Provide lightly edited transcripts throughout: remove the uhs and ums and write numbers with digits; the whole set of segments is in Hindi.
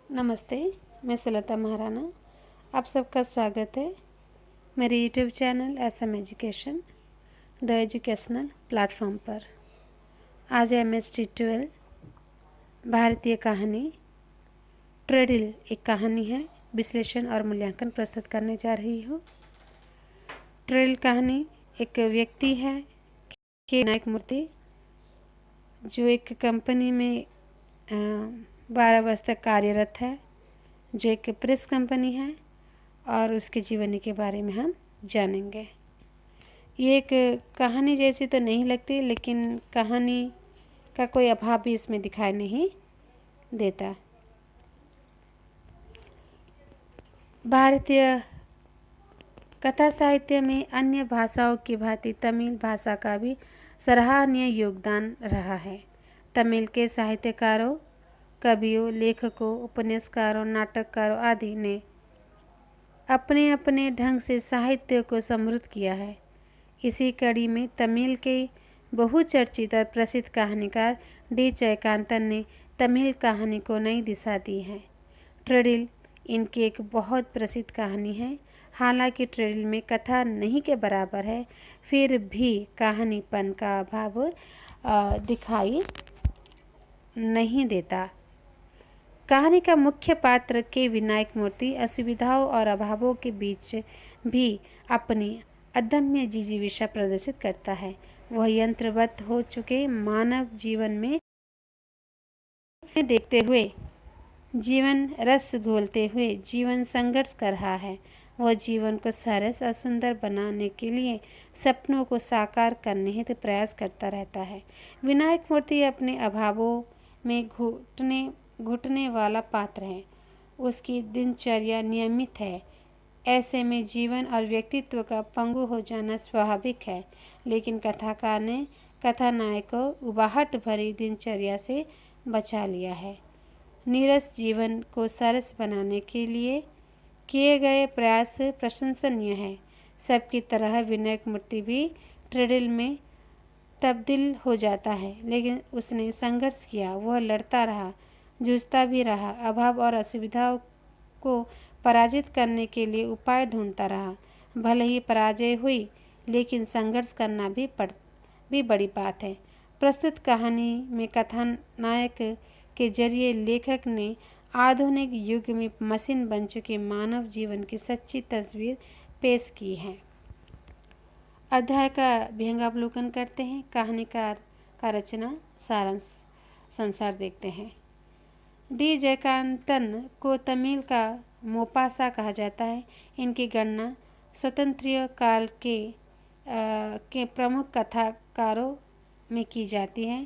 नमस्ते। मैं सुलता महाराणा। आप सबका स्वागत है मेरे YouTube channel SM education the educational platform पर। आज MST 12 भारतीय कहानी ट्रेडिल एक कहानी है, विश्लेषण और मूल्यांकन प्रस्तुत करने जा रही हूँ। ट्रेडिल कहानी एक व्यक्ति है के विनायक मूर्ति, जो एक कंपनी में 12 वर्ष तक कार्यरत है, जो एक प्रेस कंपनी है, और उसके जीवनी के बारे में हम जानेंगे। ये एक कहानी जैसी तो नहीं लगती, लेकिन कहानी का कोई अभाव भी इसमें दिखाई नहीं देता। भारतीय कथा साहित्य में अन्य भाषाओं की भांति तमिल भाषा का भी सराहनीय योगदान रहा है। तमिल के साहित्यकारों, कवियों, लेखकों, उपन्यासकारों, नाटककारों आदि ने अपने अपने ढंग से साहित्य को समृद्ध किया है। इसी कड़ी में तमिल के बहुचर्चित और प्रसिद्ध कहानीकार डी जयकांतन ने तमिल कहानी को नई दिशा दी है। ट्रेडिल इनकी एक बहुत प्रसिद्ध कहानी है। हालांकि ट्रेडिल में कथा नहीं के बराबर है, फिर भी कहानीपन का अभाव दिखाई नहीं देता। कहानी का मुख्य पात्र के विनायक मूर्ति असुविधाओं और अभावों के बीच भी अपनी अदम्य जिजीविषा प्रदर्शित करता है। वह यंत्रवत हो चुके मानव जीवन में देखते हुए, जीवन रस घोलते हुए जीवन संघर्ष कर रहा है। वह जीवन को सरस और सुंदर बनाने के लिए सपनों को साकार करने हेतु प्रयास करता रहता है। विनायक मूर्ति अपने अभावों में घुटने वाला पात्र है। उसकी दिनचर्या नियमित है। ऐसे में जीवन और व्यक्तित्व का पंगु हो जाना स्वाभाविक है, लेकिन कथाकार ने कथानायक को उबाहट भरी दिनचर्या से बचा लिया है। नीरस जीवन को सरस बनाने के लिए किए गए प्रयास प्रशंसनीय है। सबकी तरह विनायक मूर्ति भी ट्रेडिल में तब्दील हो जाता है, लेकिन उसने संघर्ष किया। वह लड़ता रहा, जूझता भी रहा, अभाव और असुविधाओं को पराजित करने के लिए उपाय ढूंढता रहा। भले ही पराजय हुई, लेकिन संघर्ष करना भी बड़ी बात है। प्रस्तुत कहानी में कथानायक के जरिए लेखक ने आधुनिक युग में मशीन बन चुके मानव जीवन की सच्ची तस्वीर पेश की है। अध्याय का विहंगावलोकन करते हैं। कहानीकार का रचना सारांश संसार देखते हैं। डी जयकांतन को तमिल का मोपासा कहा जाता है। इनकी गणना स्वतंत्र काल के प्रमुख कथाकारों में की जाती है।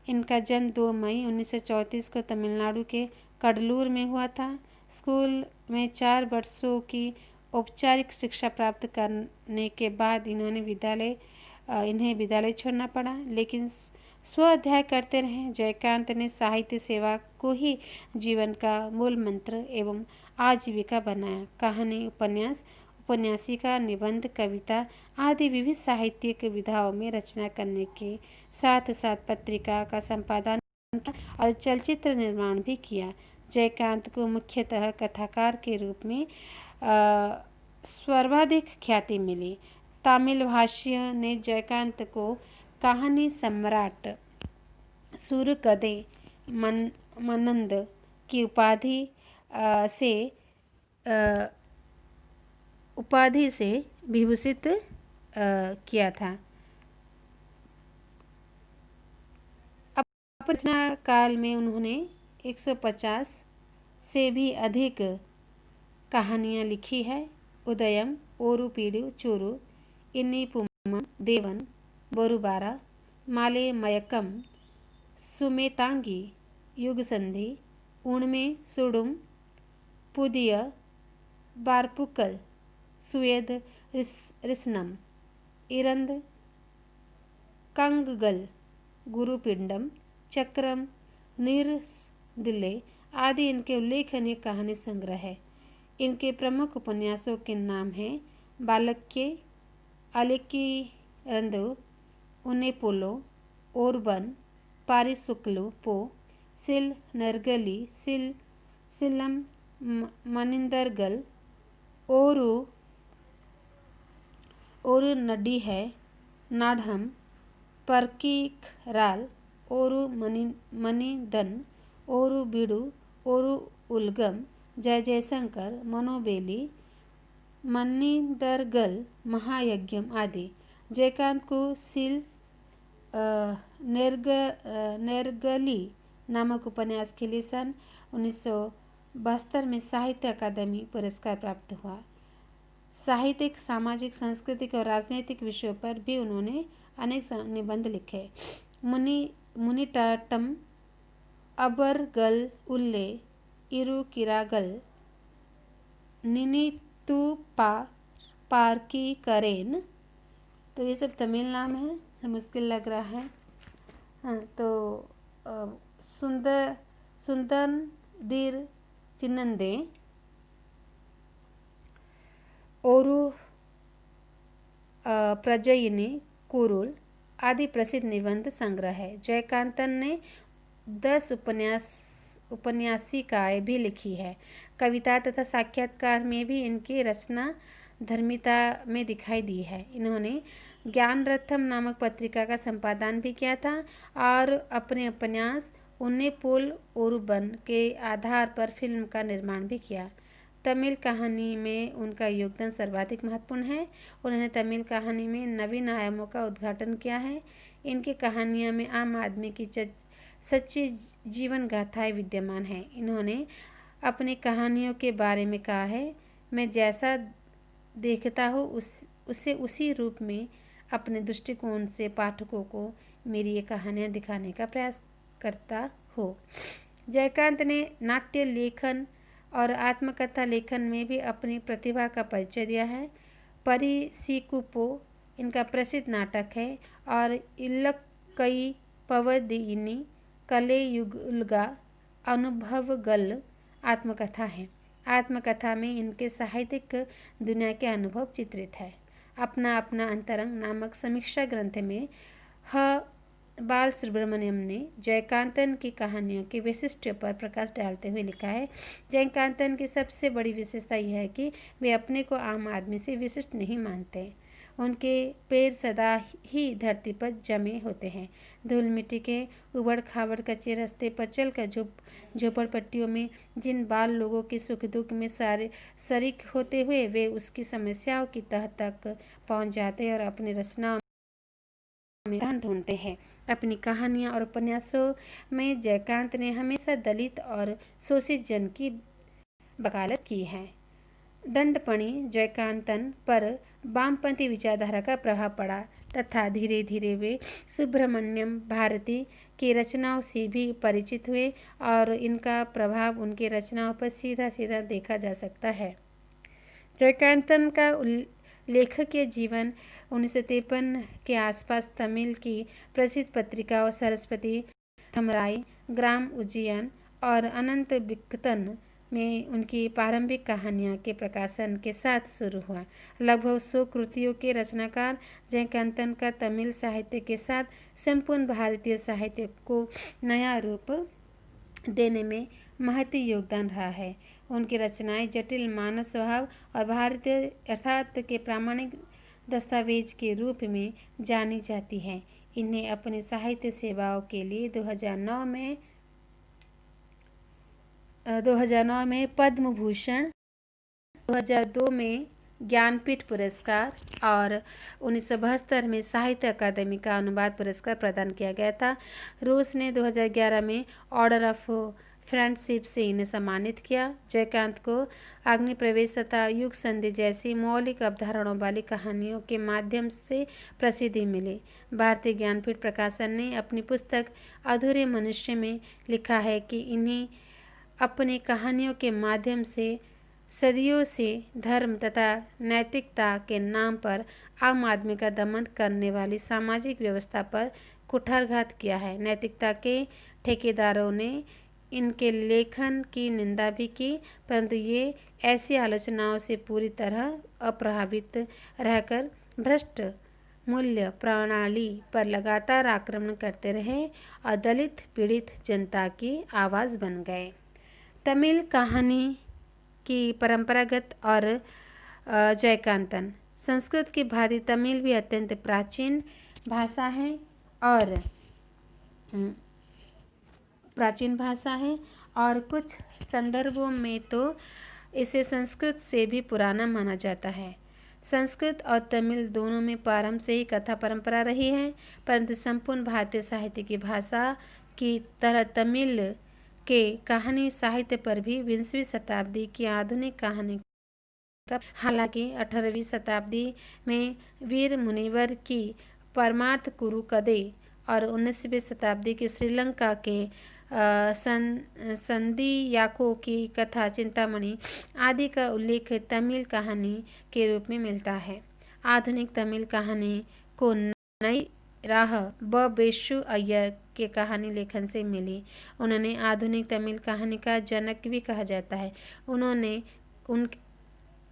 इनका जन्म 2 मई 1934 को तमिलनाडु के कडलूर में हुआ था। स्कूल में 4 वर्षों की औपचारिक शिक्षा प्राप्त करने के बाद इन्हें विद्यालय छोड़ना पड़ा, लेकिन स्व अध्ययन करते रहे। जयकांत ने साहित्य सेवा को ही जीवन का मूल मंत्र एवं आजीविका बनाया। कहानी, उपन्यास, उपन्यासिका, निबंध, कविता आदि विविध साहित्यिक विधाओं में रचना करने के साथ साथ पत्रिका का संपादन और चलचित्र निर्माण भी किया। जयकांत को मुख्यतः कथाकार के रूप में सर्वाधिक ख्याति मिली। तमिल भाषियों ने जयकांत को कहानी सम्राट, सूरकदे मन्नद की उपाधि से विभूषित किया था। रचना काल में उन्होंने 150 से भी अधिक कहानियाँ लिखी है। उदयम, ओरू पीड़ू चोरू, इन्नी पुम्मम, देवन, बोरुबारा, माले मयकम, सुमेतांगी, युग संधि, उणमे सुडुम, पुदिय, बारपुकल, सुएद रिसनम, इरंद, कंगगल, गुरुपिंडम, चक्रम, नीरदिल्ले आदि इनके उल्लेखनीय कहानी संग्रह है। इनके प्रमुख उपन्यासों के नाम हैं बालक्य, अलेक्कीरंदु, उन्नेपोलो, ओरबन, पारिसुक्लु पो, सिल नरगली, सिल सिलम मनिंदरगल, ओरू ओरू नडी है, नाढ़म, परकीखराल, ओरू मनिदन, ओरू बीडू, ओरू उलगम, जय जयशंकर, मनोबेली, मनिंदरगल, महायज्ञम आदि। जयकांत को सिल नेरगली नामक उपन्यास के लिए सन 1972 में साहित्य अकादमी पुरस्कार प्राप्त हुआ। साहित्यिक, सामाजिक, सांस्कृतिक और राजनीतिक विषयों पर भी उन्होंने अनेक निबंध लिखे। मुनिटाटम अबरगल उल्ले इरुकिरागल निनीतु पार्की करेन। तो ये सब तमिल नाम है, मुश्किल लग रहा है। हाँ, तो सुंदर चिन्नंदे, ओरू प्रजयिनी कुरुल आदि प्रसिद्ध निबंध संग्रह है। जयकांतन ने 10 उपन्यासिकाएं भी लिखी है। कविता तथा साक्षात्कार में भी इनकी रचना धर्मिता में दिखाई दी है। इन्होंने ज्ञान रथम नामक पत्रिका का संपादन भी किया था और अपने उपन्यास उन्नेपोल ओरुबन के आधार पर फिल्म का निर्माण भी किया। तमिल कहानी में उनका योगदान सर्वाधिक महत्वपूर्ण है। उन्होंने तमिल कहानी में नवीन आयामों का उद्घाटन किया है। इनकी कहानियों में आम आदमी की सच्ची जीवन गाथाएं विद्यमान हैं। इन्होंने अपनी कहानियों के बारे में कहा है, मैं जैसा देखता हूँ उसे उसी रूप में अपने दृष्टिकोण से पाठकों को मेरी ये कहानियाँ दिखाने का प्रयास करता हूँ। जयकांत ने नाट्य लेखन और आत्मकथा लेखन में भी अपनी प्रतिभा का परिचय दिया है। परिसीकुपो इनका प्रसिद्ध नाटक है और इल्लक्कई पवदिनी कलेयुगुलगा अनुभवगल आत्मकथा है। आत्मकथा में इनके साहित्यिक दुनिया के अनुभव चित्रित है। अपना अपना अंतरंग नामक समीक्षा ग्रंथ में बाल सुब्रमण्यम ने जयकांतन की कहानियों की विशिष्ट पर प्रकाश डालते हुए लिखा है, जयकांतन की सबसे बड़ी विशेषता यह है कि वे अपने को आम आदमी से विशिष्ट नहीं मानते। उनके पैर सदा ही धरती पर जमे होते हैं। धूल मिट्टी के उबड़ खाबड़ कच्चे रास्ते पर चलकर झोपड़पट्टियों में जिन बाल लोगों के सुख दुख में शरीक होते हुए वे उसकी समस्याओं की तह तक पहुंच जाते हैं और अपनी रचनाओं में ढूंढते हैं। अपनी कहानियां और उपन्यासों में जयकांत ने हमेशा दलित और शोषित जन की वकालत की है। दंडपणि जयकांतन पर वामपंथी विचारधारा का प्रभाव पड़ा तथा धीरे धीरे वे सुब्रमण्यम भारती की रचनाओं से भी परिचित हुए और इनका प्रभाव उनकी रचनाओं पर सीधा सीधा देखा जा सकता है। जयकांतन का लेखकीय जीवन 1953 के आसपास तमिल की प्रसिद्ध पत्रिकाओं सरस्वती, थमराई, ग्राम उज्जैन और अनंत विकतन में उनकी प्रारंभिक कहानियां के प्रकाशन के साथ शुरू हुआ। लगभग 100 कृतियों के रचनाकार जयकांतन का तमिल साहित्य के साथ संपूर्ण भारतीय साहित्य को नया रूप देने में महती योगदान रहा है। उनकी रचनाएं जटिल मानव स्वभाव और भारतीय यथार्थ के प्रामाणिक दस्तावेज के रूप में जानी जाती हैं। इन्हें अपनी साहित्य सेवाओं के लिए 2009 में पद्म भूषण, 2002 में ज्ञानपीठ पुरस्कार और 1972 में साहित्य अकादमी का अनुवाद पुरस्कार प्रदान किया गया था। रूस ने 2011 में ऑर्डर ऑफ फ्रेंडशिप से इन्हें सम्मानित किया। जयकांत को अग्नि प्रवेश तथा युग संधि जैसी मौलिक अवधारणाओं वाली कहानियों के माध्यम से प्रसिद्धि मिली। भारतीय ज्ञानपीठ प्रकाशन ने अपनी पुस्तक अधूरे मनुष्य में लिखा है कि इन्हें अपनी कहानियों के माध्यम से सदियों से धर्म तथा नैतिकता के नाम पर आम आदमी का दमन करने वाली सामाजिक व्यवस्था पर कुठारघात किया है। नैतिकता के ठेकेदारों ने इनके लेखन की निंदा भी की, परंतु ये ऐसी आलोचनाओं से पूरी तरह अप्रभावित रहकर भ्रष्ट मूल्य प्रणाली पर लगातार आक्रमण करते रहे और दलित पीड़ित जनता की आवाज़ बन गए। तमिल कहानी की परंपरागत और जयकांतन। संस्कृत की भांति तमिल भी अत्यंत प्राचीन भाषा है और कुछ संदर्भों में तो इसे संस्कृत से भी पुराना माना जाता है। संस्कृत और तमिल दोनों में प्रारंभ से ही कथा परंपरा रही है, परंतु संपूर्ण भारतीय साहित्य की भाषा की तरह तमिल के कहानी साहित्य पर भी 20वीं शताब्दी की आधुनिक कहानी का, हालांकि 18वीं शताब्दी में वीर मुनिवर की परमार्थ कुरु कदे और 19वीं शताब्दी की श्रीलंका के संदियाको की कथा चिंतामणि आदि का उल्लेख तमिल कहानी के रूप में मिलता है। आधुनिक तमिल कहानी को नई राह बेशु अय्यर के कहानी लेखन से मिली। उन्होंने आधुनिक तमिल कहानी का जनक भी कहा जाता है।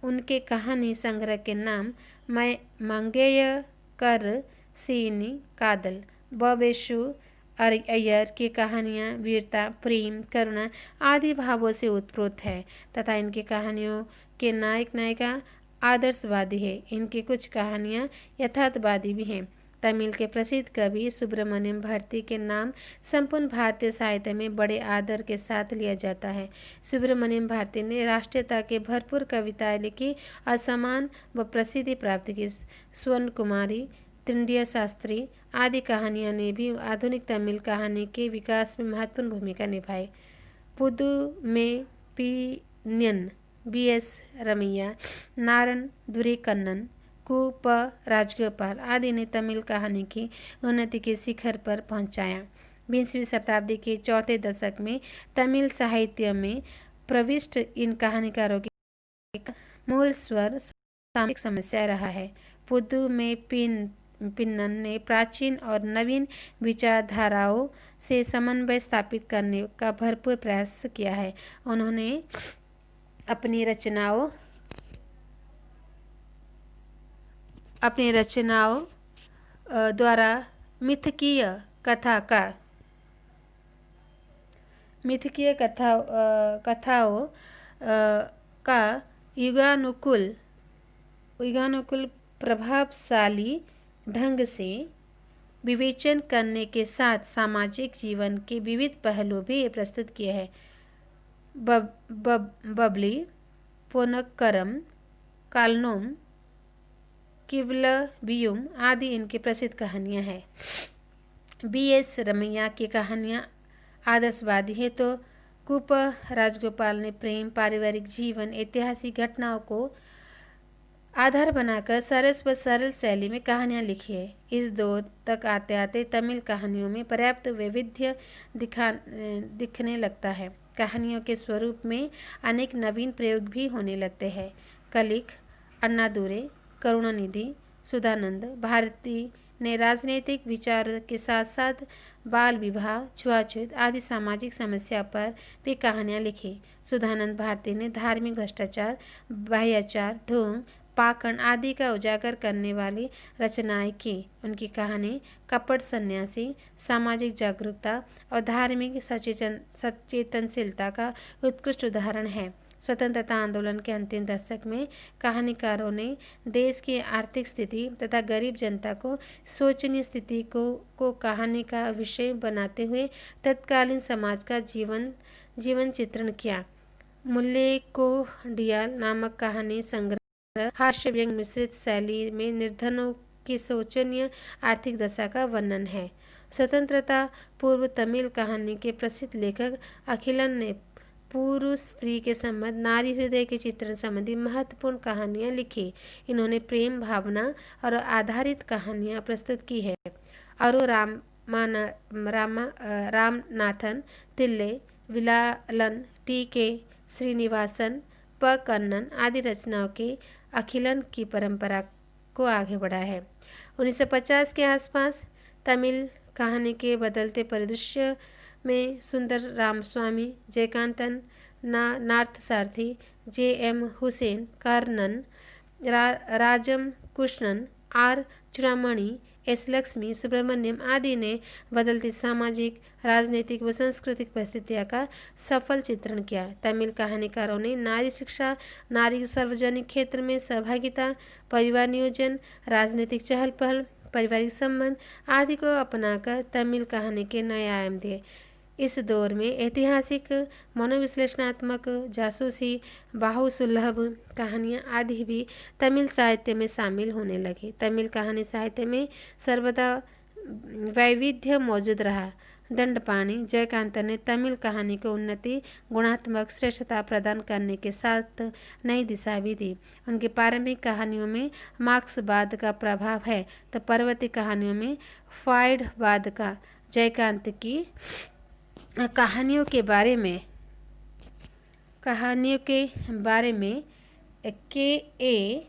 उनके कहानी संग्रह के नाम मंगेयकर सीनी कादल, बेशु अय्यर की कहानियाँ वीरता, प्रेम, करुणा आदि भावों से उत्प्रोत है तथा इनकी कहानियों के नायक नायिका आदर्शवादी है। इनकी कुछ कहानियाँ यथार्थवादी भी हैं। तमिल के प्रसिद्ध कवि सुब्रमण्यम भारती के नाम संपूर्ण भारतीय साहित्य में बड़े आदर के साथ लिया जाता है। सुब्रमण्यम भारती ने राष्ट्रीयता के भरपूर कविताएं लिखी और सम्मान व प्रसिद्धि प्राप्त की। स्वर्ण कुमारी, त्रिंडिया शास्त्री आदि कहानियां ने भी आधुनिक तमिल कहानी के विकास में महत्वपूर्ण भूमिका निभाई। पुदु में पीनियन, BS रमैया, नारायण दुरीकन्नन, प राजगोपाल आदि ने तमिल कहानी की उन्नति के शिखर पर पहुंचाया। 20वीं शताब्दी के चौथे दशक में तमिल साहित्य में प्रविष्ट इन कहानीकारों की मूल स्वर सामाजिक समस्या रहा है। पुदु में पिन्नन ने प्राचीन और नवीन विचारधाराओं से समन्वय स्थापित करने का भरपूर प्रयास किया है। उन्होंने अपनी रचनाओं द्वारा मिथकीय कथाओं का युगानुकूल प्रभावशाली ढंग से विवेचन करने के साथ सामाजिक जीवन के विविध पहलू भी प्रस्तुत किए हैं। बबली, पोनक्करम, कालनोम, किवलवियुम आदि इनकी प्रसिद्ध कहानियां हैं। BS रमैया की कहानियां आदर्शवादी है तो कुप राजगोपाल ने प्रेम, पारिवारिक जीवन, ऐतिहासिक घटनाओं को आधार बनाकर सरल शैली में कहानियां लिखी है। इस दौर तक आते आते तमिल कहानियों में पर्याप्त वैविध्य दिखने लगता है। कहानियों के स्वरूप में अनेक नवीन प्रयोग भी होने लगते हैं। कलिक, अन्नादुरै, करुणानिधि, सुधानंद भारती ने राजनीतिक विचार के साथ साथ बाल विवाह, छुआछूत आदि सामाजिक समस्या पर भी कहानियां लिखी। सुधानंद भारती ने धार्मिक भ्रष्टाचार, बाह्याचार, ढोंग, पाखंड आदि का उजागर करने वाली रचनाएं की। उनकी कहानी कपट सन्यासी, सामाजिक जागरूकता और धार्मिक सचेतनशीलता का उत्कृष्ट उदाहरण है। स्वतंत्रता आंदोलन के अंतिम दशक में कहानीकारों ने देश की आर्थिक स्थिति तथा गरीब जनता को शोचनीय स्थिति को कहानी का विषय बनाते हुए तत्कालीन समाज का जीवन चित्रण किया। मुल्ले को डियाल नामक कहानी संग्रह हास्य व्यंग मिश्रित शैली में निर्धनों की शोचनीय आर्थिक दशा का वर्णन है। स्वतंत्रता पूर्व तमिल कहानी के प्रसिद्ध लेखक अखिलन ने पुरुष स्त्री के संबंध, नारी हृदय के चित्रण संबंधी महत्वपूर्ण कहानियां लिखी। इन्होंने प्रेम भावना और आधारित कहानियां प्रस्तुत की है। और रामनाथन पिल्ले, विलालन, TK श्रीनिवासन, प कन्नन आदि रचनाओं के अखिलन की परंपरा को आगे बढ़ा है। 1950 के आसपास तमिल कहानी के बदलते परिदृश्य में सुंदर रामस्वामी, जयकांतन, नार्थ सारथी, JM हुसैन, कर्णन, राजम कृष्णन, R चूड़ामणि, एस लक्ष्मी सुब्रमण्यम आदि ने बदलती सामाजिक, राजनीतिक व सांस्कृतिक परिस्थितियों का सफल चित्रण किया। तमिल कहानीकारों ने नारी शिक्षा, नारी के सार्वजनिक क्षेत्र में सहभागिता, परिवार नियोजन, राजनीतिक चहल पहल, पारिवारिक संबंध आदि को अपनाकर तमिल कहानी के नए आयाम दिए। इस दौर में ऐतिहासिक, मनोविश्लेषणात्मक, जासूसी, बाहुसुलभ कहानियाँ आदि भी तमिल साहित्य में शामिल होने लगी। तमिल कहानी साहित्य में सर्वदा वैविध्य मौजूद रहा। दंडपाणि जयकांतन ने तमिल कहानी को उन्नति, गुणात्मक श्रेष्ठता प्रदान करने के साथ नई दिशा भी दी। उनकी प्रारंभिक कहानियों में मार्क्सवाद का प्रभाव है तो पर्वतीय कहानियों में फ्रॉइडवाद का। जयकांत की कहानियों के बारे में के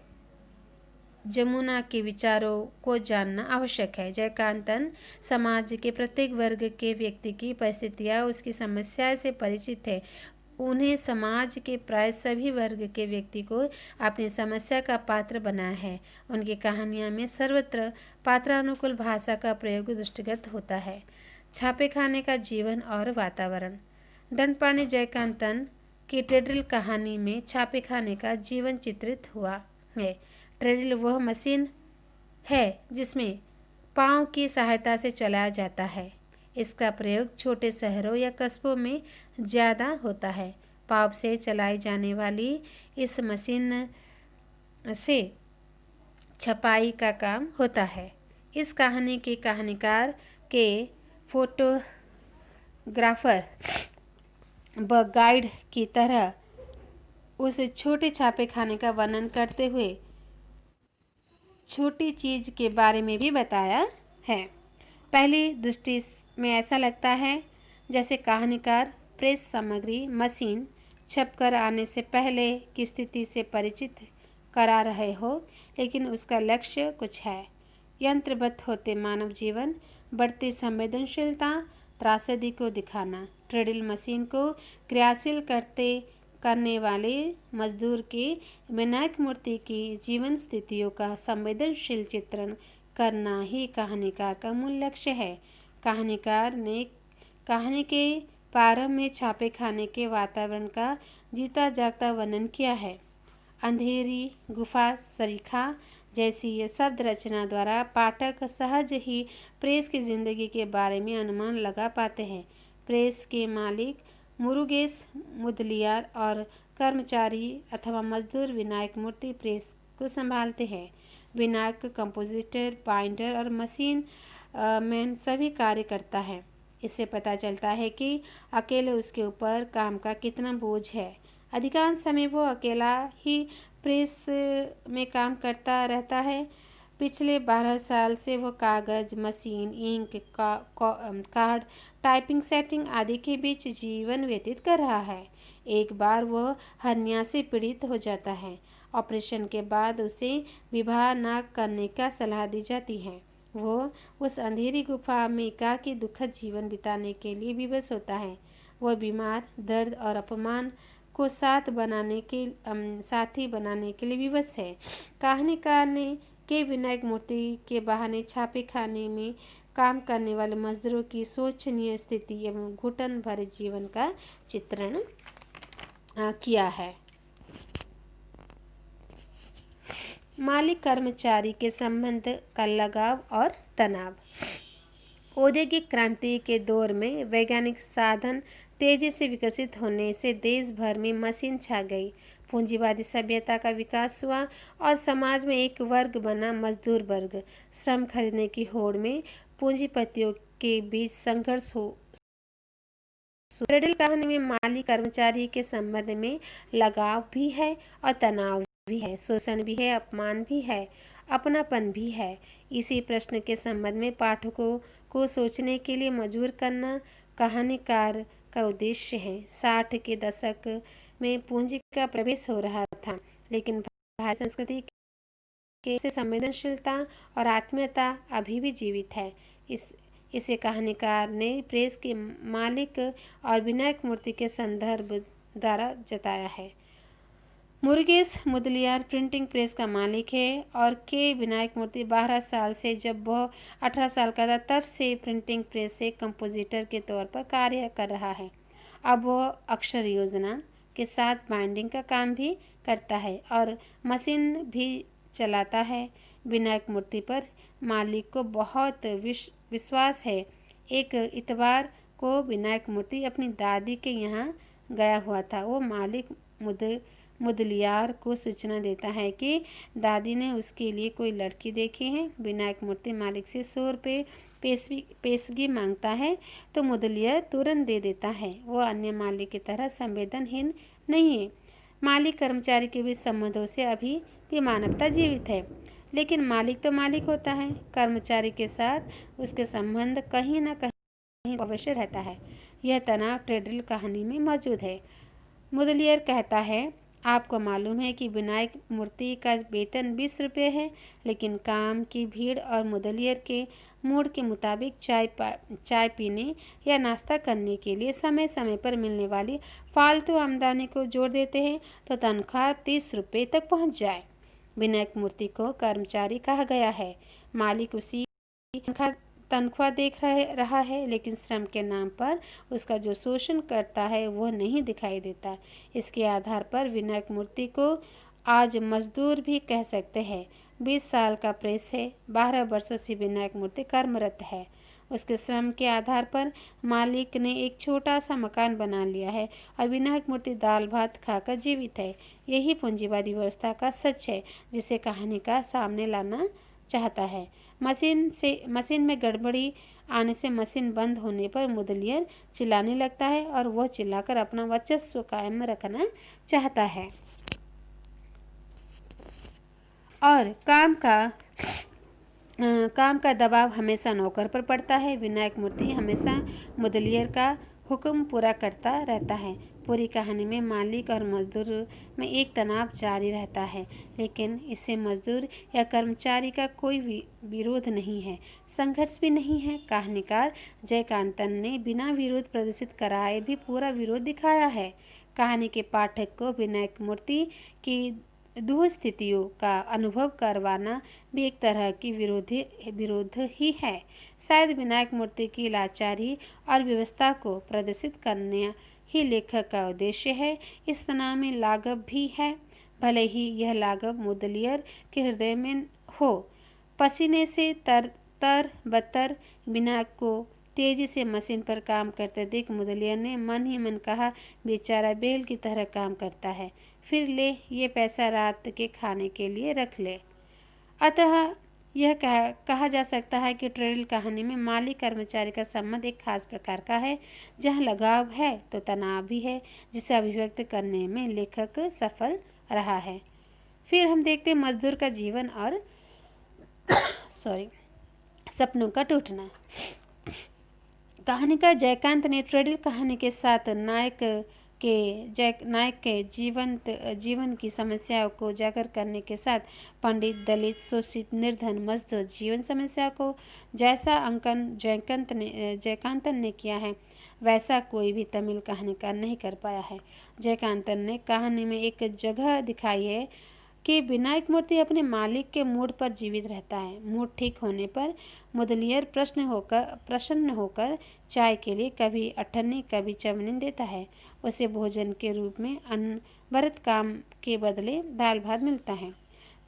जमुना के विचारों को जानना आवश्यक है। जयकांतन समाज के प्रत्येक वर्ग के व्यक्ति की परिस्थितियाँ, उसकी समस्याएं से परिचित है। उन्हें समाज के प्राय सभी वर्ग के व्यक्ति को अपनी समस्या का पात्र बनाया है। उनकी कहानियाँ में सर्वत्र पात्रानुकूल भाषा का प्रयोग दृष्टिगत होता है। छापे खाने का जीवन और वातावरण। दंडपाणि जयकांतन की ट्रेडल कहानी में छापे खाने का जीवन चित्रित हुआ है। ट्रेडल वह मशीन है जिसमें पाँव की सहायता से चलाया जाता है। इसका प्रयोग छोटे शहरों या कस्बों में ज़्यादा होता है। पाँव से चलाई जाने वाली इस मशीन से छपाई का काम होता है। इस कहानी के कहानीकार के फोटोग्राफर व गाइड की तरह उस छोटे छापे खाने का वर्णन करते हुए छोटी चीज़ के बारे में भी बताया है। पहली दृष्टि में ऐसा लगता है जैसे कहानीकार प्रेस सामग्री मशीन छपकर आने से पहले की स्थिति से परिचित करा रहे हो, लेकिन उसका लक्ष्य कुछ है। यंत्रवत होते मानव जीवन, बढ़ती संवेदनशीलता, त्रासदी को दिखाना। ट्रेडल मशीन को क्रियाशील करने वाले मजदूर की विनायक मूर्ति की जीवन स्थितियों का संवेदनशील चित्रण करना ही कहानीकार का मूल लक्ष्य है। कहानीकार ने कहानी के प्रारंभ में छापे खाने के वातावरण का जीता जागता वर्णन किया है। अंधेरी, गुफा, सरीखा जैसी ये शब्द रचना द्वारा पाठक सहज ही प्रेस की जिंदगी के बारे में अनुमान लगा पाते हैं। प्रेस के मालिक मुरुगेस मुदलियार और कर्मचारी अथवा मजदूर विनायक मूर्ति प्रेस को संभालते हैं। विनायक कंपोजिटर, बाइंडर और मशीन मैन सभी कार्य करता है। इससे पता चलता है कि अकेले उसके ऊपर काम का कितना बोझ है। अधिकांश समय वो अकेला ही प्रेस में काम करता रहता है। पिछले 12 साल से वो कागज़, machine, ink, card, typing, setting आदि के बीच जीवन व्यतीत कर रहा है। एक बार वह हर्निया से पीड़ित हो जाता है। ऑपरेशन के बाद उसे विवाह न करने का सलाह दी जाती है। वो उस अंधेरी गुफा में एकाकी दुखद जीवन बिताने के लिए विवश होता है। वह बीमार, दर्द और अपमान को साथी बनाने के लिए विवश है। कहानीकार ने के विनायक मूर्ति के बहाने छापे खाने में काम करने वाले मजदूरों की शोचनीय स्थिति एवं घुटन भरे जीवन का चित्रण किया है। मालिक कर्मचारी के संबंध का लगाव और तनाव। औद्योगिक क्रांति के दौर में वैज्ञानिक साधन तेजी से विकसित होने से देश भर में मशीन छा गई। पूंजीवादी सभ्यता का विकास हुआ और समाज में एक वर्ग बना, मजदूर वर्ग। श्रम खरीदने की होड़ में पूंजीपतियों के बीच संघर्ष हो। ट्रेडल कहानी में मालिक कर्मचारी के संबंध में लगाव भी है और तनाव भी है, शोषण भी है, अपमान भी है, अपनापन भी है। इसी प्रश्न के संबंध में पाठकों को सोचने के लिए मजबूर करना कहानीकार का उद्देश्य है। 60 के दशक में पूंजी का प्रवेश हो रहा था, लेकिन भारतीय संस्कृति के से संवेदनशीलता और आत्मीयता अभी भी जीवित है। इसे कहानीकार ने प्रेस के मालिक और विनायक मूर्ति के संदर्भ द्वारा जताया है। मुरुगेश मुदलियार प्रिंटिंग प्रेस का मालिक है और के विनायक मूर्ति 12 साल से, जब वह 18 साल का था तब से प्रिंटिंग प्रेस से कंपोजिटर के तौर पर कार्य कर रहा है। अब वह अक्षर योजना के साथ बाइंडिंग का काम भी करता है और मशीन भी चलाता है। विनायक मूर्ति पर मालिक को बहुत विश्वास है। एक इतवार को विनायक मूर्ति अपनी दादी के यहाँ गया हुआ था। वो मालिक मुदलियार को सूचना देता है कि दादी ने उसके लिए कोई लड़की देखी है। विनायक मूर्ति मालिक से 100 रुपये पेशगी मांगता है तो मुदलियार तुरंत दे देता है। वो अन्य मालिक की तरह संवेदनहीन नहीं है। मालिक कर्मचारी के बीच संबंधों से अभी भी मानवता जीवित है, लेकिन मालिक तो मालिक होता है, कर्मचारी के साथ उसके संबंध कहीं न कहीं अवश्य रहता है। यह तनाव ट्रेडल कहानी में मौजूद है। मुदलियर कहता है, आपको मालूम है कि विनायक मूर्ति का वेतन 20 रुपये है, लेकिन काम की भीड़ और मुदलियर के मूड के मुताबिक चाय पीने या नाश्ता करने के लिए समय समय पर मिलने वाली फालतू आमदनी को जोड़ देते हैं तो तनख्वाह 30 रुपये तक पहुंच जाए। विनायक मूर्ति को कर्मचारी कहा गया है। मालिक उसी तनख्वाह देख रहा है, लेकिन श्रम के नाम पर उसका जो शोषण करता है वह नहीं दिखाई देता। इसके आधार पर विनायक मूर्ति को आज मजदूर भी कह सकते हैं। 20 साल का प्रेस है, 12 वर्षों से विनायक मूर्ति कर्मरत है। उसके श्रम के आधार पर मालिक ने एक छोटा सा मकान बना लिया है और विनायक मूर्ति दाल भात खाकर जीवित है। यही पूंजीवादी व्यवस्था का सच है जिसे कहानी का सामने लाना चाहता है। मशीन में गड़बड़ी आने से मशीन बंद होने पर मुदलियर चिल्लाने लगता है और वह चिल्लाकर अपना वर्चस्व कायम रखना चाहता है और काम का दबाव हमेशा नौकर पर पड़ता है। विनायक मूर्ति हमेशा मुदलियर का हुक्म पूरा करता रहता है। पूरी कहानी में मालिक और मजदूर में एक तनाव जारी रहता है, लेकिन इससे मजदूर या कर्मचारी का कोई विरोध नहीं है, संघर्ष भी नहीं है। कहानीकार जयकांतन ने बिना विरोध प्रदर्शित कराए भी पूरा विरोध दिखाया है। कहानी के पाठक को विनायक मूर्ति की दो स्थितियों का अनुभव करवाना भी एक तरह की विरोध ही है। शायद विनायक मूर्ति की लाचारी और व्यवस्था को प्रदर्शित करने ही लेखक का उद्देश्य है। इस तनाव में लाघव भी है, भले ही यह लाघव मुदलियर के हृदय में हो। पसीने से तर बतर विनायक को तेजी से मशीन पर काम करते देख मुदलियर ने मन ही मन कहा, बेचारा बैल की तरह काम करता है, फिर ले ये पैसा रात के खाने के लिए रख ले। अतः यह कहा जा सकता है कि ट्रेडल कहानी में मालिक कर्मचारी का संबंध एक खास प्रकार का है। जहाँ लगाव है तो तनाव भी है, जिसे अभिव्यक्त करने में लेखक सफल रहा है। फिर हम देखते हैं मजदूर का जीवन और सपनों का टूटना। कहानीकार जयकांत ने ट्रेडल कहानी के साथ नायक के जीवन की समस्याओं को उजागर करने के साथ पंडित, दलित, शोषित, निर्धन, मजदूर जीवन समस्या को जैसा अंकन जयकांतन ने किया है, वैसा कोई भी तमिल कहानीकार नहीं कर पाया है। जयकांतन ने कहानी में एक जगह दिखाई है कि विनायक मूर्ति अपने मालिक के मूड पर जीवित रहता है। मूड ठीक होने पर मुदलियर प्रसन्न होकर चाय के लिए कभी अठन्नी कभी चवन्नी देता है। उसे भोजन के रूप में अनवरत काम के बदले दाल भात मिलता है।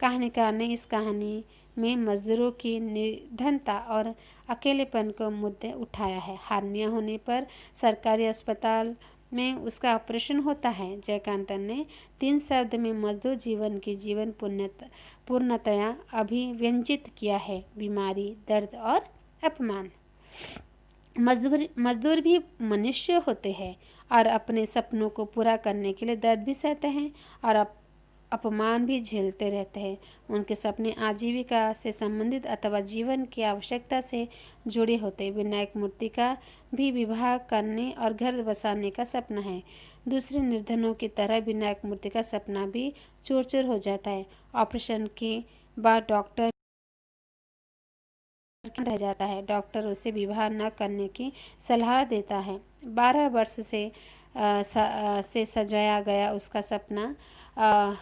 कहानीकार ने इस कहानी में मजदूरों की निर्धनता और अकेलेपन को मुद्दे उठाया है। हार्निया होने पर सरकारी अस्पताल में उसका ऑपरेशन होता है। जयकांतन ने 3 शब्द में मजदूर जीवन की जीवन पूर्णतया अभिव्यंजित किया है, बीमारी, दर्द और अपमान। मजदूर भी मनुष्य होते हैं और अपने सपनों को पूरा करने के लिए दर्द भी सहते हैं और अपमान भी झेलते रहते हैं। उनके सपने आजीविका से संबंधित अथवा जीवन की आवश्यकता से जुड़े होते हैं। विनायक मूर्ति का भी विवाह करने और घर बसाने का सपना है। दूसरे निर्धनों की तरह विनायक मूर्ति का सपना भी चूर चूर हो जाता है। ऑपरेशन के बाद डॉक्टर रह जाता है। डॉक्टर उसे विवाह न करने की सलाह देता है। 12 वर्ष से से सजाया गया उसका सपना अ,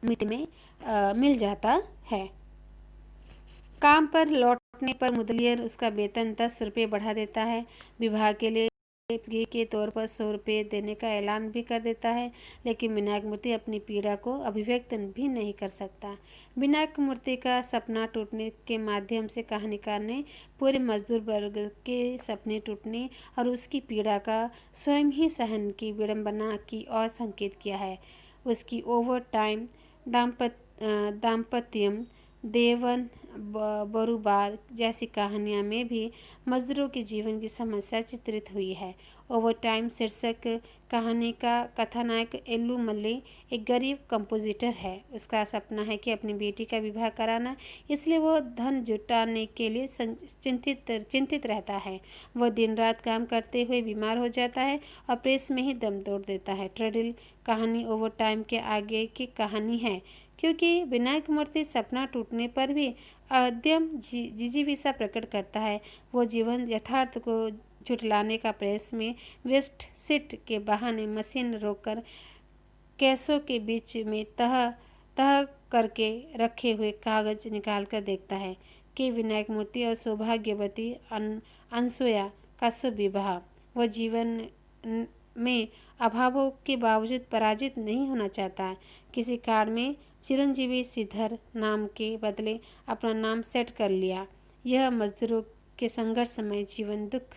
मिट्टी में मिल जाता है। काम पर लौटने पर मुदलियर उसका वेतन 10 रुपये बढ़ा देता है। विवाह के लिए के तौर पर 100 रुपये देने का ऐलान भी कर देता है, लेकिन विनायक मूर्ति अपनी पीड़ा को अभिव्यक्त भी नहीं कर सकता। विनायक मूर्ति का सपना टूटने के माध्यम से कहानीकार ने पूरे मजदूर वर्ग के सपने टूटने और उसकी पीड़ा का स्वयं ही सहन की विडंबना की और संकेत किया है। उसकी ओवर टाइम दाम्पत्यम देवन बरूबार जैसी कहानियाँ में भी मजदूरों के जीवन की समस्या चित्रित हुई है। ओवर टाइम शीर्षक कहानी का कथानायक एल्लू मल्ली एक गरीब कंपोजिटर है। उसका सपना है कि अपनी बेटी का विवाह कराना, इसलिए वो धन जुटाने के लिए चिंतित रहता है। वह दिन रात काम करते हुए बीमार हो जाता है और प्रेस में ही दम तोड़ देता है। ट्रेडिल कहानी ओवर टाइम के आगे की कहानी है, क्योंकि विनायक मूर्ति सपना टूटने पर भी अद्यम जिजीविषा प्रकट करता है। वो जीवन यथार्थ को झुठलाने का प्रयास में वेस्ट सीट के बहाने मशीन रोककर कैसों के बीच में तह तह करके रखे हुए कागज निकालकर देखता है कि विनायक मूर्ति और सौभाग्यवती अनसुया का शुभ विवाह। वह जीवन में अभावों के बावजूद पराजित नहीं होना चाहता। किसी काल में चिरंजीवी श्रीधर नाम के बदले अपना नाम सेट कर लिया। यह मजदूरों के संघर्षमय जीवन दुख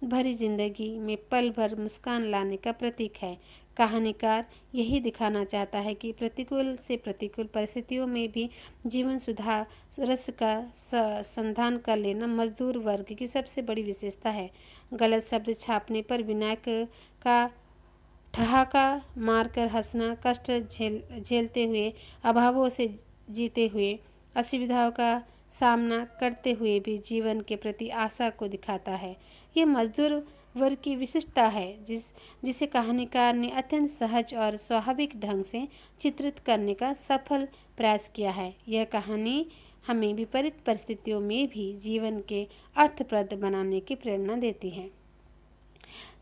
भरी जिंदगी में पल भर मुस्कान लाने का प्रतीक है। कहानीकार यही दिखाना चाहता है कि प्रतिकूल से प्रतिकूल परिस्थितियों में भी जीवन सुधार रस का संधान कर लेना मजदूर वर्ग की सबसे बड़ी विशेषता है। गलत शब्द छापने पर विनायक का ठहाका मारकर हंसना, कष्ट झेलते हुए, अभावों से जीते हुए, असुविधाओं का सामना करते हुए भी जीवन के प्रति आशा को दिखाता है। ये मजदूर वर्ग की विशिष्टता है जिसे कहानीकार ने अत्यंत सहज और स्वाभाविक ढंग से चित्रित करने का सफल प्रयास किया है। यह कहानी हमें विपरीत परिस्थितियों में भी जीवन के अर्थप्रद बनाने की प्रेरणा देती है।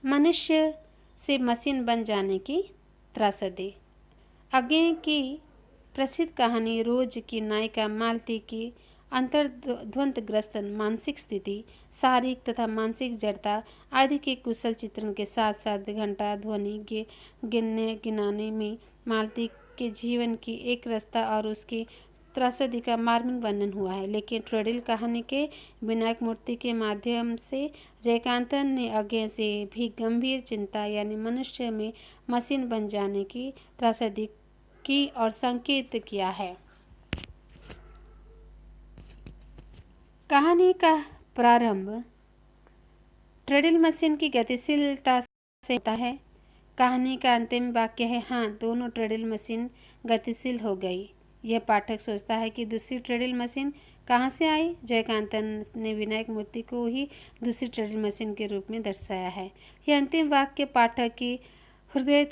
मनुष्य से मशीन बन जाने की त्रासदी। आगे की प्रसिद्ध कहानी रोज की नायिका मालती की अंतर्द्वंदग्रस्त मानसिक स्थिति, शारीरिक तथा मानसिक जड़ता आदि के कुशल चित्रण के साथ साथ घंटा ध्वनि गिनने गिनाने में मालती के जीवन की एक रास्ता और उसकी त्रासदी का मार्मिक वर्णन हुआ है। लेकिन ट्रेडिल कहानी के विनायक मूर्ति के माध्यम से जयकांतन ने आगे से भी गंभीर चिंता यानी मनुष्य में मशीन बन जाने की त्रासदी की और संकेत किया है। कहानी का प्रारंभ ट्रेडिल मशीन की गतिशीलता से होता है। कहानी का अंतिम वाक्य है, हाँ, दोनों ट्रेडिल मशीन गतिशील हो गई। यह पाठक सोचता है कि दूसरी ट्रेडिल मशीन कहाँ से आई। जयकांतन ने विनायक मूर्ति को ही दूसरी ट्रेडिल मशीन के रूप में दर्शाया है। यह अंतिम वाक्य पाठक की हृदय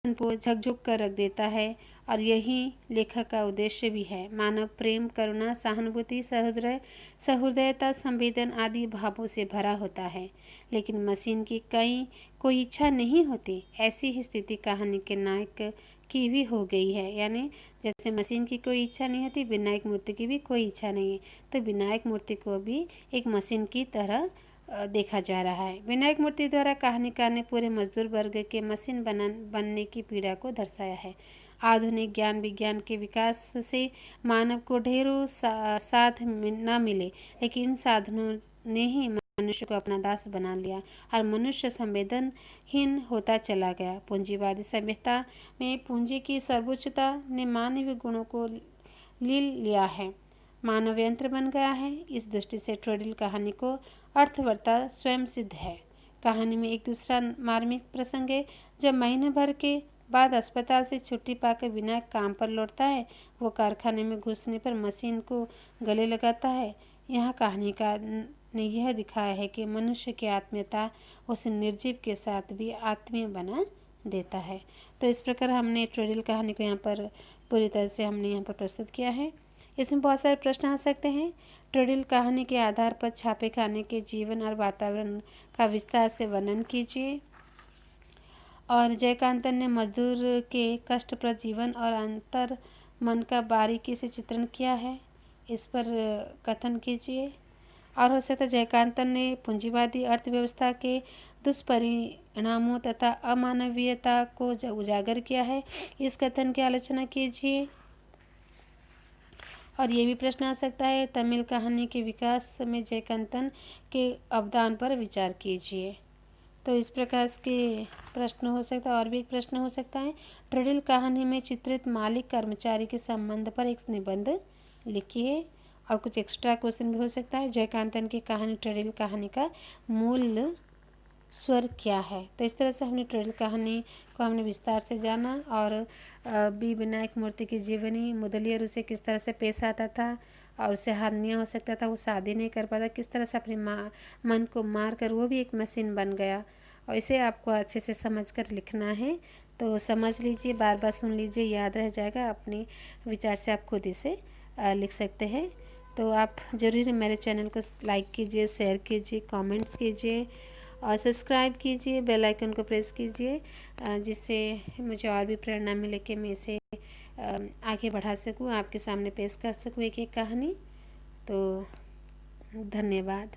को झकझोर कर रख देता है और यही लेखक का उद्देश्य भी है। मानव प्रेम, करुणा, सहानुभूति, सहृदयता, संवेदन आदि भावों से भरा होता है, लेकिन मशीन की कोई इच्छा नहीं होती। ऐसी ही स्थिति कहानी के नायक की भी हो गई है। यानी जैसे मशीन की कोई इच्छा नहीं होती, विनायक मूर्ति की भी कोई इच्छा नहीं है, तो विनायक मूर्ति को भी एक मशीन की तरह देखा जा रहा है। विनायक मूर्ति द्वारा कहानीकार ने पूरे मजदूर वर्ग के मशीन बनने की पीड़ा को दर्शाया है। आधुनिक ज्ञान विज्ञान के विकास से मानव को ढेरों साध न मिले, लेकिन इन साधनों ने ही मनुष्य को अपना दास बना लिया और मनुष्य संवेदनहीन होता चला गया। पूंजीवादी सभ्यता में पूंजी की सर्वोच्चता ने मानवीय गुणों को लील लिया है, मानव यंत्र बन गया है। इस दृष्टि से ट्रेडिल कहानी को अर्थवत्ता स्वयं सिद्ध है। कहानी में एक दूसरा मार्मिक प्रसंग है। जब महीने भर के बाद अस्पताल से छुट्टी पाकर विनायक काम पर लौटता है, वो कारखाने में घुसने पर मशीन को गले लगाता है। यहाँ कहानीकार ने यह दिखाया है कि मनुष्य की आत्मीयता उसे निर्जीव के साथ भी आत्मीय बना देता है। तो इस प्रकार हमने ट्रेडिल कहानी को यहाँ पर पूरी तरह से हमने यहाँ पर प्रस्तुत किया है। इसमें बहुत सारे प्रश्न आ सकते हैं। ट्रेडिल कहानी के आधार पर छापे खाने के जीवन और वातावरण का विस्तार से वर्णन कीजिए। और जयकांतन ने मजदूर के कष्टप्रद जीवन और अंतर मन का बारीकी से चित्रण किया है। इस पर कथन कीजिए। और हो सकता है जयकांतन ने पूंजीवादी अर्थव्यवस्था के दुष्परिणामों तथा अमानवीयता को उजागर किया है। इस कथन की आलोचना कीजिए। और ये भी प्रश्न आ सकता है, तमिल कहानी के विकास में जयकांतन के अवदान पर विचार कीजिए। तो इस प्रकार के प्रश्न हो सकता है। और भी एक प्रश्न हो सकता है, ट्रेडिल कहानी में चित्रित मालिक कर्मचारी के संबंध पर एक निबंध लिखिए। और कुछ एक्स्ट्रा क्वेश्चन भी हो सकता है, जयकांतन की कहानी ट्रेडिल कहानी का मूल स्वर क्या है। तो इस तरह से हमने ट्रेडिल कहानी को हमने विस्तार से जाना। और बी विनायक मूर्ति की जीवनी, मुदलियर उसे किस तरह से पेश आता था और उसे हारनिया हो सकता था, वो शादी नहीं कर पाता, किस तरह से अपने मन को मार कर वो भी एक मशीन बन गया। और इसे आपको अच्छे से समझ कर लिखना है। तो समझ लीजिए, बार बार सुन लीजिए, याद रह जाएगा। अपने विचार से आप खुद इसे लिख सकते हैं। तो आप ज़रूर मेरे चैनल को लाइक कीजिए, शेयर कीजिए, कमेंट्स कीजिए और सब्सक्राइब कीजिए, बेल आइकन को प्रेस कीजिए, जिससे मुझे और भी प्रेरणा मिले कि मैं इसे आगे बढ़ा सकूं, आपके सामने पेश कर सकूं एक एक कहानी। तो धन्यवाद।